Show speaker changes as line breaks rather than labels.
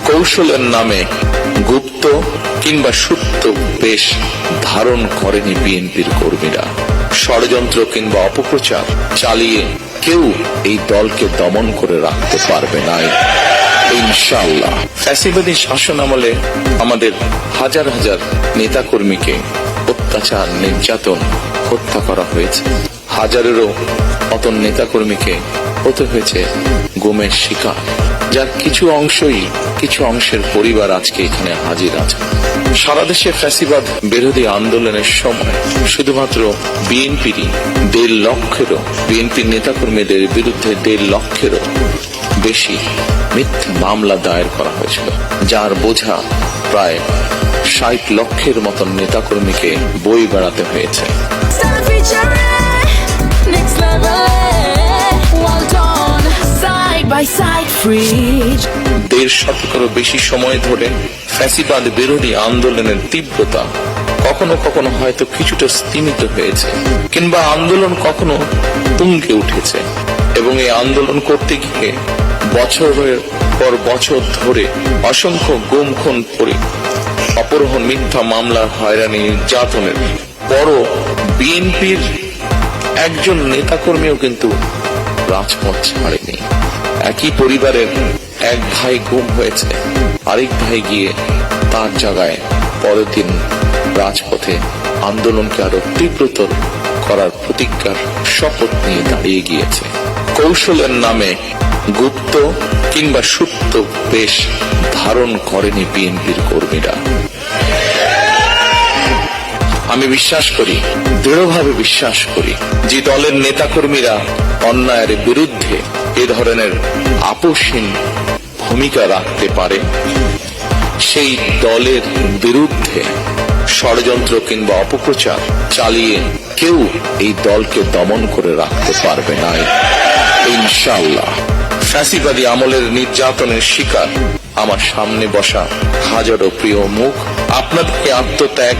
কৌশলের নামে গুপ্ত কিংবা সুপ্ত বেশ ধারণ করেনি বিএনপির কর্মীরা। ষড়যন্ত্র কিংবা অপপ্রচার চালিয়ে কেউ এই দলকে দমন করে রাখতে পারবে না ইনশাআল্লাহ। ফ্যাসিবাদী শাসন আমলে আমাদের হাজার হাজার নেতাকর্মীকে অত্যাচার, নির্যাতন, হত্যা করা হয়েছে। হাজারেরও মতন নেতাকর্মীকে হতে হয়েছে গুমের শিকার, যার কিছু অংশের পরিবার আজকে এখানে হাজির আছে। সারা দেশে ফ্যাসিবাদ বিরোধী আন্দোলনের সময় শুধুমাত্র বিএনপির নেতাকর্মীদের বিরুদ্ধে 1.5 লক্ষেরও বেশি মিথ্যা মামলা দায়ের করা হয়েছিল, যার বোঝা প্রায় 60 লক্ষের মতন নেতাকর্মীকে বই বেড়াতে হয়েছে। দেড় শতকেরও বেশি সময় ধরে ফ্যাসিবাদ বিরোধী আন্দোলনের তীব্রতা কখনো কখনো হয়তো কিছুটা স্তিমিত হয়েছে, কিংবা আন্দোলন কখনো তুঙ্গে উঠেছে, এবং এই আন্দোলন করতে গিয়ে বছরের পর বছর ধরে অসংখ্য গুম খুন, অপহরণ, মিথ্যা মামলার হয়রানি, নির্যাতনের পরও বিএনপির একজন নেতাকর্মীও কিন্তু রাজপথ ছাড়েনি। একই পরিবারের এক ভাই গুম হয়েছে, আরেক ভাই গিয়ে তার জায়গায় পরের দিন রাজপথে আন্দোলনকে আরো তীব্রতর করার প্রতিজ্ঞার শপথ নিয়ে দাঁড়িয়ে গিয়েছে। কৌশলের নামে গুপ্ত কিংবা সুপ্ত বেশ ধারণ করেনি বিএনপির কর্মীরা। আমি দৃঢ়ভাবে বিশ্বাস করি যে দলের নেতাকর্মীরা অন্যায়ের বিরুদ্ধে এ ধরনের আপোষহীন ভূমিকা রাখতে পারে, সেই দলের বিরুদ্ধে ষড়যন্ত্র কিংবা অপপ্রচার চালিয়ে কেউ এই দলকে দমন করে রাখতে পারবে না ইনশাআল্লাহ। ফ্যাসিবাদী আমলের নির্যাতনের শিকার আমার সামনে বসা হাজারো প্রিয় মুখ, আপনাদেরকে আত্মত্যাগ